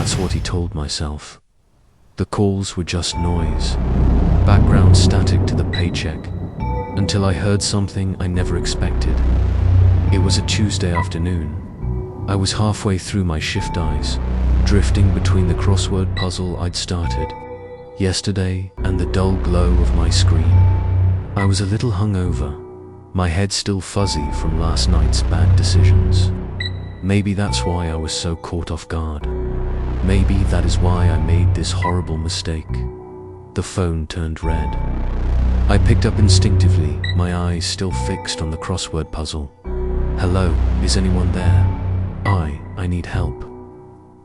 That's what he told myself. The calls were just noise, background static to the paycheck, until I heard something I never expected. It was a Tuesday afternoon. I was halfway through my shift eyes, drifting between the crossword puzzle I'd started yesterday and the dull glow of my screen. I was a little hungover, my head still fuzzy from last night's bad decisions. Maybe that's why I was so caught off guard. Maybe that is why I made this horrible mistake. The phone turned red. I picked up instinctively, my eyes still fixed on the crossword puzzle. Hello, is anyone there? I need help.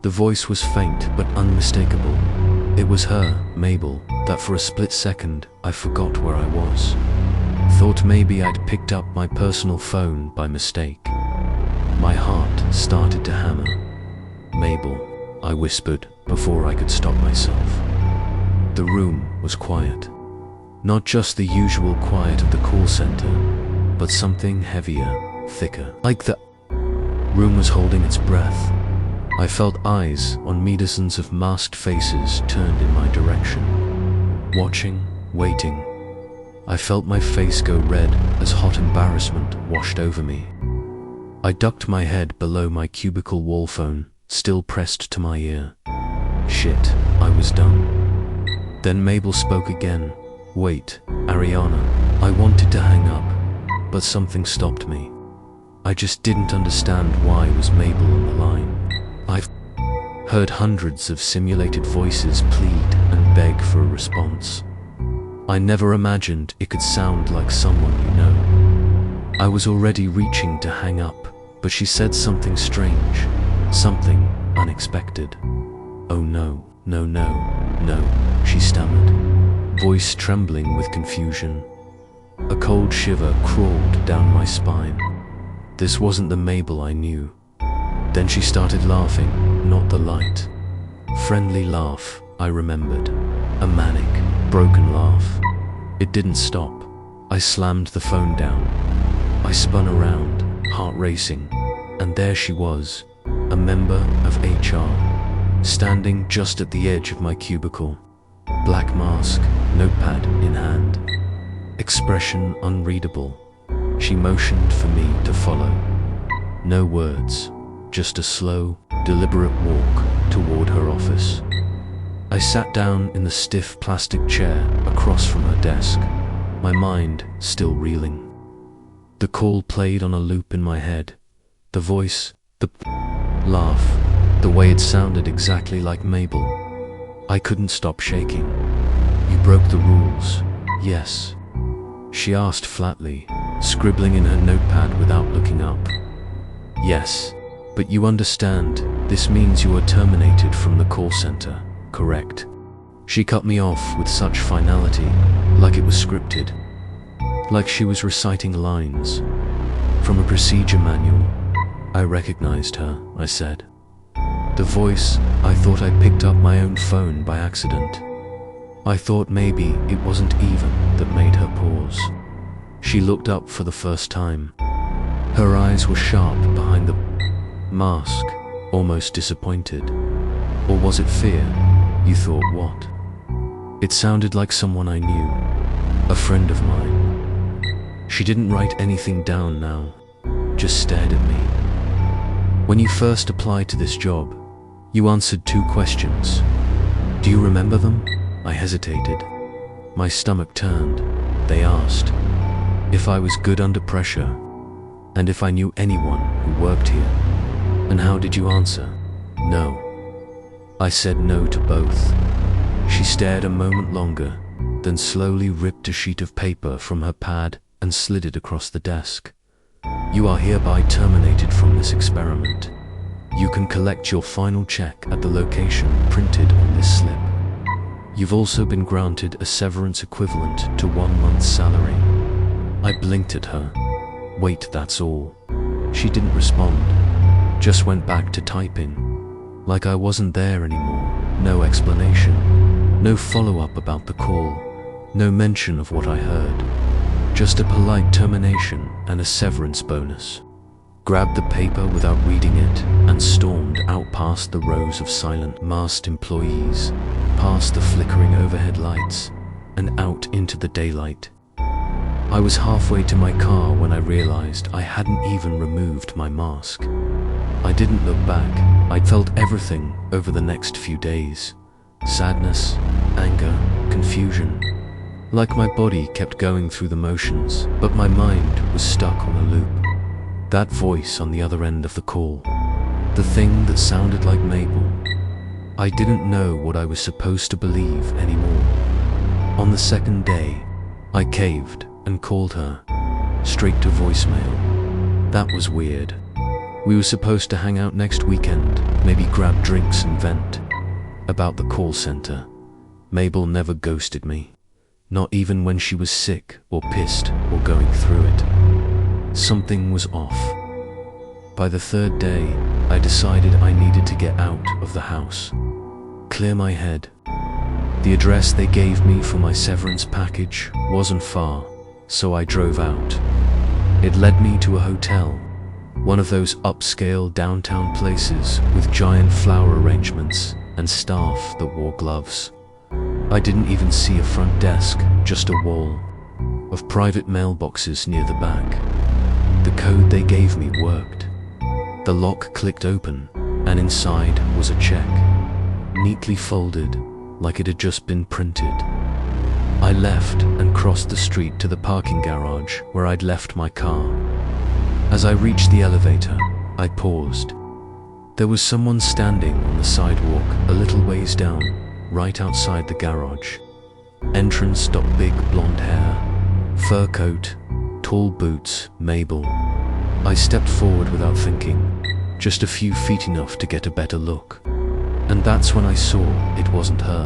The voice was faint but unmistakable. It was her, Mabel, that for a split second I forgot where I was. Thought maybe I'd picked up my personal phone by mistake. My heart started to hammer. Mabel, I whispered before I could stop myself. The room was quiet. Not just the usual quiet of the call center, but something heavier, thicker. Like the room was holding its breath. I felt eyes on me, dozens of masked faces turned in my direction. Watching, waiting. I felt my face go red as hot embarrassment washed over me. I ducked my head below my cubicle wall phone, still pressed to my ear. Shit, I was done. Then Mabel spoke again. Wait, Ariana. I wanted to hang up, but something stopped me. I just didn't understand why was Mabel on the line. I've heard hundreds of simulated voices plead and beg for a response. I never imagined it could sound like someone you know. I was already reaching to hang up, but she said something strange, something unexpected. Oh no, no, no, no, she stammered, voice trembling with confusion. A cold shiver crawled down my spine. This wasn't the Mabel I knew. Then she started laughing, not the light. Friendly laugh, I remembered. A manic, broken laugh. It didn't stop. I slammed the phone down. I spun around, heart racing, and there she was, a member of HR, standing just at the edge of my cubicle. Black mask, notepad in hand. Expression unreadable. She motioned for me to follow. No words. Just a slow, deliberate walk toward her office. I sat down in the stiff plastic chair across from her desk, my mind still reeling. The call played on a loop in my head. The voice, the laugh, the way it sounded exactly like Mabel. I couldn't stop shaking. You broke the rules, yes? She asked flatly, scribbling in her notepad without looking up. Yes. But you understand, this means you are terminated from the call center, correct? She cut me off with such finality, like it was scripted. Like she was reciting lines from a procedure manual. I recognized her, I said. The voice, I thought I picked up my own phone by accident. I thought maybe it wasn't even that made her pause. She looked up for the first time. Her eyes were sharp behind the mask, almost disappointed. Or was it fear? You thought what? It sounded like someone I knew, a friend of mine. She didn't write anything down now, just stared at me. When you first applied to this job, you answered 2 questions. Do you remember them? I hesitated. My stomach turned. They asked if I was good under pressure, and if I knew anyone who worked here. And how did you answer? No. I said no to both. She stared a moment longer, then slowly ripped a sheet of paper from her pad and slid it across the desk. You are hereby terminated from this experiment. You can collect your final check at the location printed on this slip. You've also been granted a severance equivalent to 1 month's salary. I blinked at her. Wait, that's all. She didn't respond. Just went back to typing, like I wasn't there anymore. No explanation, no follow-up about the call, no mention of what I heard. Just a polite termination and a severance bonus. grabbed the paper without reading it, and stormed out past the rows of silent, masked employees, past the flickering overhead lights, and out into the daylight. I was halfway to my car when I realized I hadn't even removed my mask. I didn't look back. I felt everything over the next few days. Sadness, anger, confusion. Like my body kept going through the motions, but my mind was stuck on a loop. That voice on the other end of the call. The thing that sounded like Mabel. I didn't know what I was supposed to believe anymore. On the second day, I caved and called her, straight to voicemail. That was weird. We were supposed to hang out next weekend, maybe grab drinks and vent. About the call center. Mabel never ghosted me. Not even when she was sick or pissed or going through it. Something was off. By the third day, I decided I needed to get out of the house. Clear my head. The address they gave me for my severance package wasn't far, so I drove out. It led me to a hotel, one of those upscale downtown places with giant flower arrangements and staff that wore gloves. I didn't even see a front desk, just a wall of private mailboxes near the back. The code they gave me worked. The lock clicked open, and inside was a check, neatly folded like it had just been printed. I left and crossed the street to the parking garage where I'd left my car. As I reached the elevator, I paused. There was someone standing on the sidewalk a little ways down, right outside the garage. Entrance, big blonde hair, fur coat, tall boots, Mabel. I stepped forward without thinking, just a few feet enough to get a better look. And that's when I saw it wasn't her.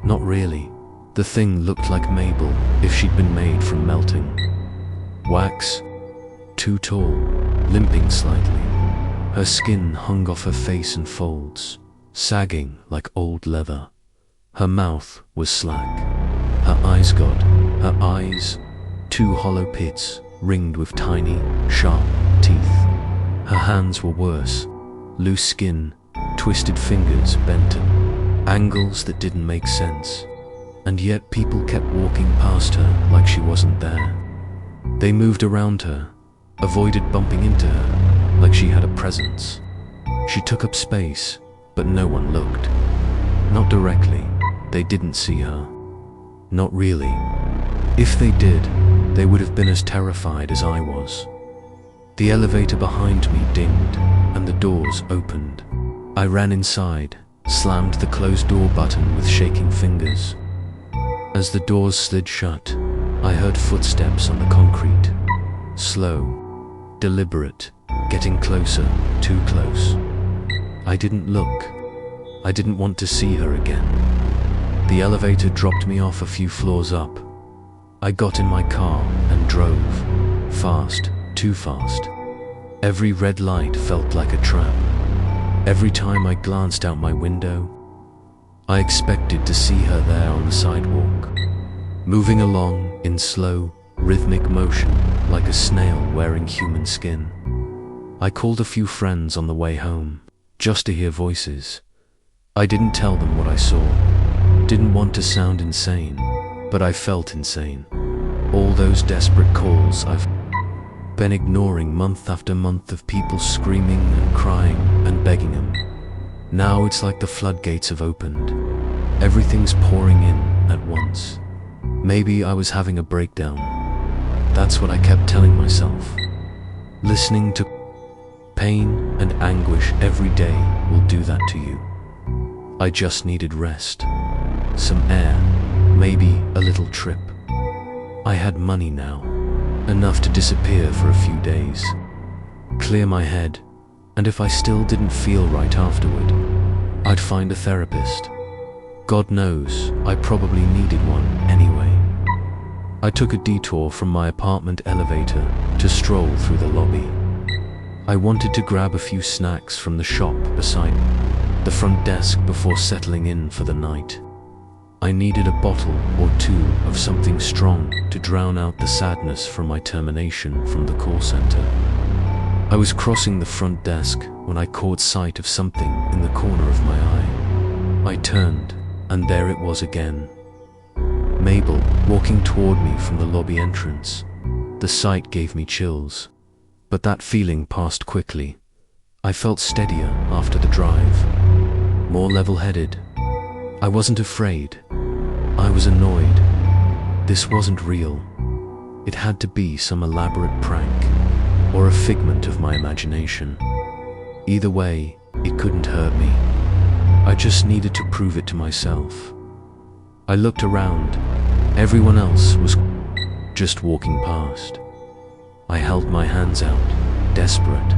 Not really. The thing looked like Mabel if she'd been made from melting wax. Too tall, limping slightly. Her skin hung off her face in folds, sagging like old leather. Her mouth was slack. Her eyes, two hollow pits ringed with tiny, sharp teeth. Her hands were worse, loose skin, twisted fingers bent at angles that didn't make sense. And yet people kept walking past her like she wasn't there. They moved around her, avoided bumping into her like she had a presence. She took up space, but no one looked. Not directly. They didn't see her. Not really. If they did, they would have been as terrified as I was. The elevator behind me dinged, and the doors opened. I ran inside, slammed the closed door button with shaking fingers. As the doors slid shut, I heard footsteps on the concrete. Slow, deliberate, getting closer, too close. I didn't look. I didn't want to see her again. The elevator dropped me off a few floors up. I got in my car and drove. Fast, too fast. Every red light felt like a trap. Every time I glanced out my window, I expected to see her there on the sidewalk, moving along in slow, rhythmic motion like a snail wearing human skin. I called a few friends on the way home, just to hear voices. I didn't tell them what I saw. Didn't want to sound insane, but I felt insane. All those desperate calls I've been ignoring month after month of people screaming and crying and begging them. Now it's like the floodgates have opened. Everything's pouring in at once. Maybe I was having a breakdown. That's what I kept telling myself. Listening to pain and anguish every day will do that to you. I just needed rest. Some air, maybe a little trip. I had money now, enough to disappear for a few days, clear my head, and if I still didn't feel right afterward, I'd find a therapist. God knows, I probably needed one anyway. I took a detour from my apartment elevator to stroll through the lobby. I wanted to grab a few snacks from the shop beside the front desk before settling in for the night. I needed a bottle or two of something strong to drown out the sadness from my termination from the call center. I was crossing the front desk when I caught sight of something in the corner of my eye. I turned, and there it was again. Mabel, walking toward me from the lobby entrance. The sight gave me chills, but that feeling passed quickly. I felt steadier after the drive, more level-headed. I wasn't afraid. I was annoyed. This wasn't real. It had to be some elaborate prank, or a figment of my imagination. Either way, it couldn't hurt me. I just needed to prove it to myself. I looked around. Everyone else was just walking past. I held my hands out, desperate.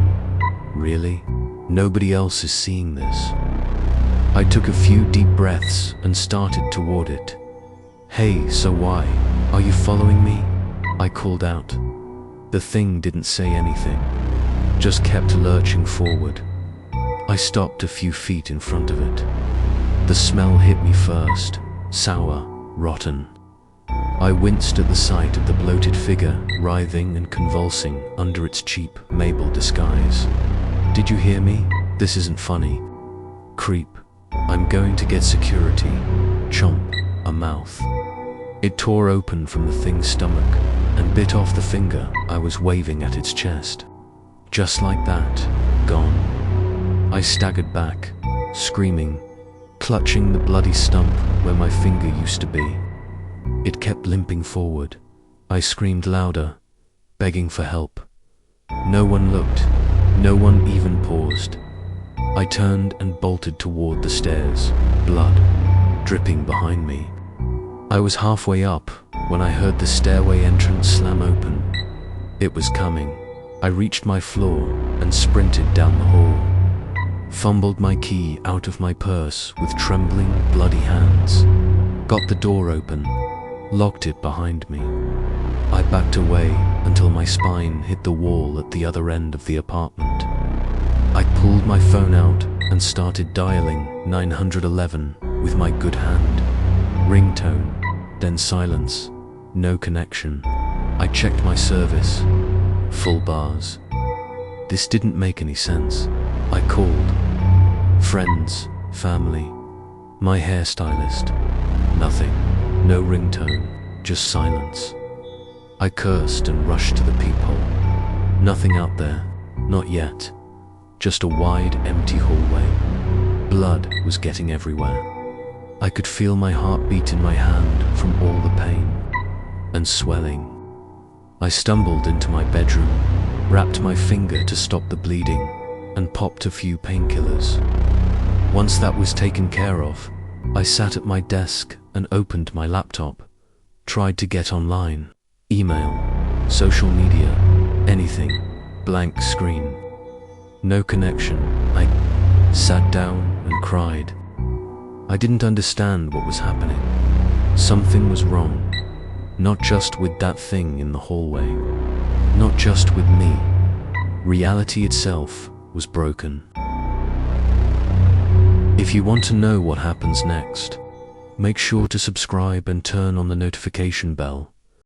Really? Nobody else is seeing this. I took a few deep breaths and started toward it. "Hey, so why? Are you following me?" I called out. The thing didn't say anything, just kept lurching forward. I stopped a few feet in front of it. The smell hit me first, sour, rotten. I winced at the sight of the bloated figure writhing and convulsing under its cheap Mabel disguise. "Did you hear me? This isn't funny. Creep. I'm going to get security." Chomp, a mouth. It tore open from the thing's stomach and bit off the finger I was waving at its chest. Just like that, gone. I staggered back, screaming, clutching the bloody stump where my finger used to be. It kept limping forward. I screamed louder, begging for help. No one looked. No one even paused. I turned and bolted toward the stairs, blood dripping behind me. I was halfway up when I heard the stairway entrance slam open. It was coming. I reached my floor and sprinted down the hall. Fumbled my key out of my purse with trembling, bloody hands. Got the door open, locked it behind me. I backed away until my spine hit the wall at the other end of the apartment. I pulled my phone out and started dialing 911 with my good hand. Ringtone, then silence, no connection. I checked my service, full bars. This didn't make any sense. I called. Friends, family, my hairstylist. Nothing, no ringtone, just silence. I cursed and rushed to the peephole. Nothing out there, not yet. Just a wide, empty hallway. Blood was getting everywhere. I could feel my heart beat in my hand from all the pain and swelling. I stumbled into my bedroom, wrapped my finger to stop the bleeding, and popped a few painkillers. Once that was taken care of, I sat at my desk and opened my laptop, tried to get online, email, social media, anything, blank screen. No connection. I sat down and cried. I didn't understand what was happening. Something was wrong. Not just with that thing in the hallway. Not just with me. Reality itself was broken. If you want to know what happens next, make sure to subscribe and turn on the notification bell